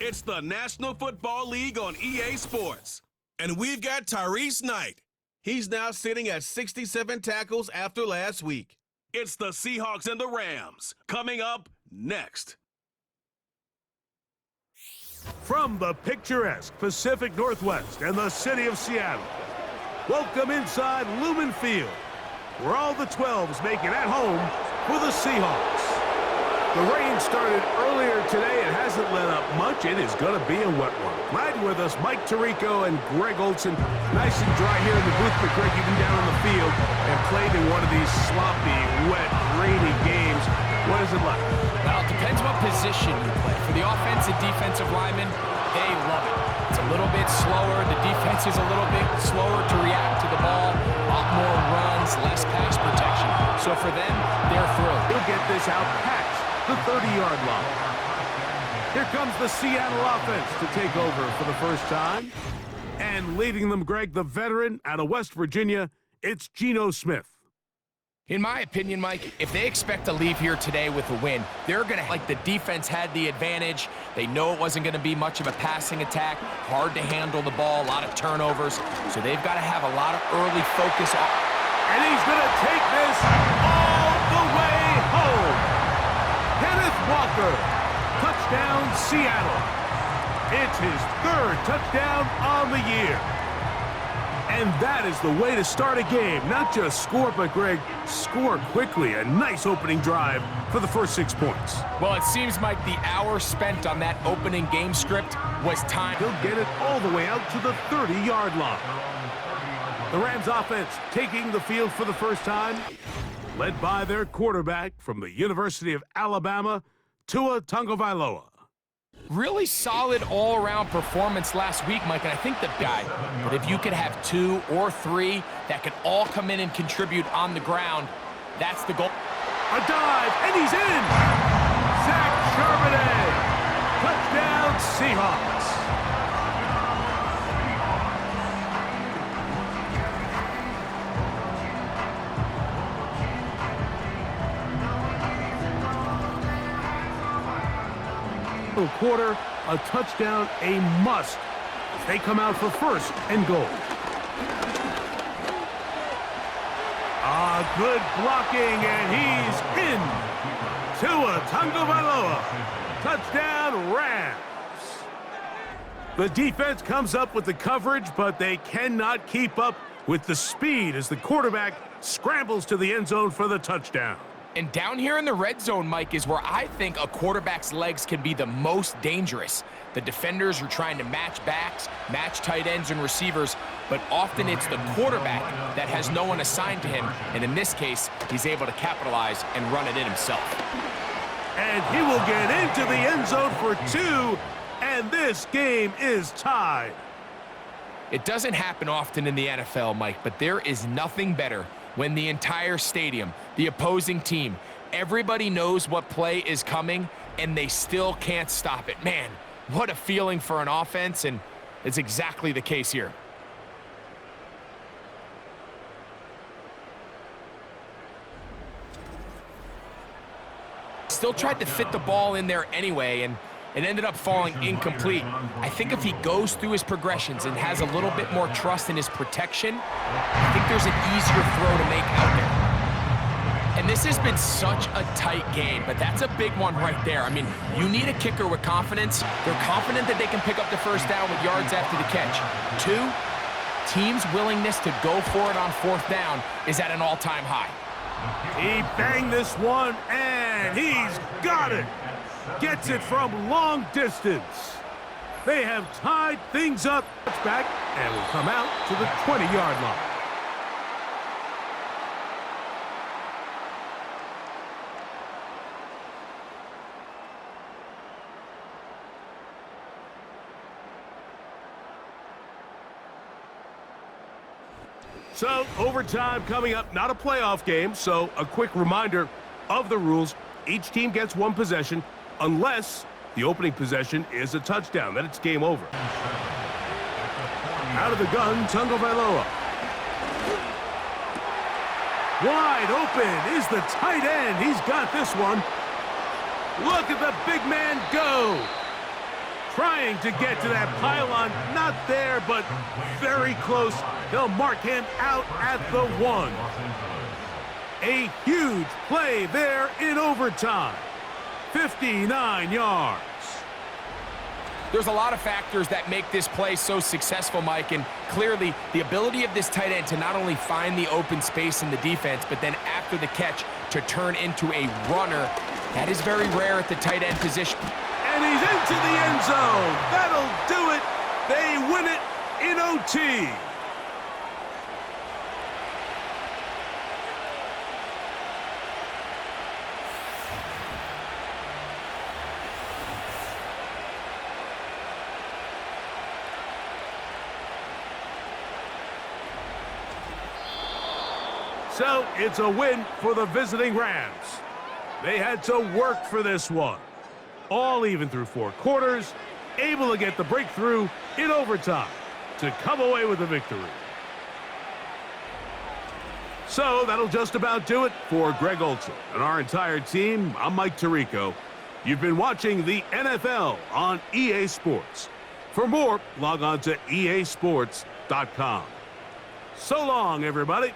It's the National Football League on EA Sports. And we've got Tyrese Knight. He's now sitting at 67 tackles after last week. It's the Seahawks and the Rams, coming up next. From the picturesque Pacific Northwest and the city of Seattle, welcome inside Lumen Field, where all the 12s make it at home for the Seahawks. The rain started earlier today. It hasn't let up much. It is going to be a wet one. Glad you're with us, Mike Tirico and Greg Olson. Nice and dry here in the booth, but Greg, you've been down on the field and played in one of these sloppy, wet, rainy games. What is it like? Well, it depends what position you play. For the offensive defensive linemen, they love it. It's a little bit slower. The defense is a little bit slower to react to the ball. A lot more runs, less pass protection. So for them, they're thrilled. He'll get this out past the 30-yard line. Here comes the Seattle offense to take over for the first time. And leading them, Greg, the veteran out of West Virginia, it's Geno Smith. In my opinion, Mike, if they expect to leave here today with a win, they're going to, like the defense had the advantage. They know it wasn't going to be much of a passing attack, hard to handle the ball, a lot of turnovers. So they've got to have a lot of early focus. And he's going to take this all the way home. Kenneth Walker, touchdown Seattle. It's his third touchdown on the year. And that is the way to start a game. Not just score, but, Greg, score quickly. A nice opening drive for the first 6 points. Well, it seems like the hour spent on that opening game script was time. He'll get it all the way out to the 30-yard line. The Rams offense taking the field for the first time, led by their quarterback from the University of Alabama, Tua Tagovailoa. Really solid all-around performance last week, Mike, and I think the guy. But if you could have 2 or 3 that could all come in and contribute on the ground, that's the goal. A dive, and he's in! Zach Charbonnet! Touchdown, Seahawks! Quarter, a touchdown, a must. They come out for first and goal. Good blocking, and he's in. Tua Tagovailoa, touchdown Rams. The defense comes up with the coverage, but they cannot keep up with the speed as the quarterback scrambles to the end zone for the touchdown. And down here in the red zone, Mike, is where I think a quarterback's legs can be the most dangerous. The defenders are trying to match backs, match tight ends and receivers, but often it's the quarterback that has no one assigned to him, and in this case, he's able to capitalize and run it in himself. And he will get into the end zone for 2, and this game is tied. It doesn't happen often in the NFL, Mike, but there is nothing better when the entire stadium, the opposing team, everybody knows what play is coming, and they still can't stop it. Man, what a feeling for an offense, and it's exactly the case here. Still tried to fit the ball in there anyway, and it ended up falling incomplete. I think if he goes through his progressions and has a little bit more trust in his protection, I think there's an easier throw to make out there. And this has been such a tight game, but that's a big one right there. I mean, you need a kicker with confidence. They're confident that they can pick up the first down with yards after the catch. 2, teams' willingness to go for it on 4th down is at an all-time high. He banged this one, and he's got it. Gets it from long distance. They have tied things up. Back and will come out to the 20-yard line. So, overtime coming up, not a playoff game, so a quick reminder of the rules. Each team gets 1 possession, unless the opening possession is a touchdown. Then it's game over. Out of the gun, Tagovailoa. Wide open is the tight end. He's got this one. Look at the big man go. Trying trying to get to that pylon. Not there, but very close. They'll mark him out at the 1. A huge play there in overtime. 59 yards. There's a lot of factors that make this play so successful, Mike, and clearly the ability of this tight end to not only find the open space in the defense, but then after the catch to turn into a runner. That is very rare at the tight end position. And he's into the end zone. That'll do it. They win it in OT. So it's a win for the visiting Rams. They had to work for this one. All even through 4 quarters, able to get the breakthrough in overtime to come away with the victory. So that'll just about do it for Greg Olson and our entire team. I'm Mike Tirico. You've been watching the NFL on EA Sports. For more, log on to easports.com. So long, everybody.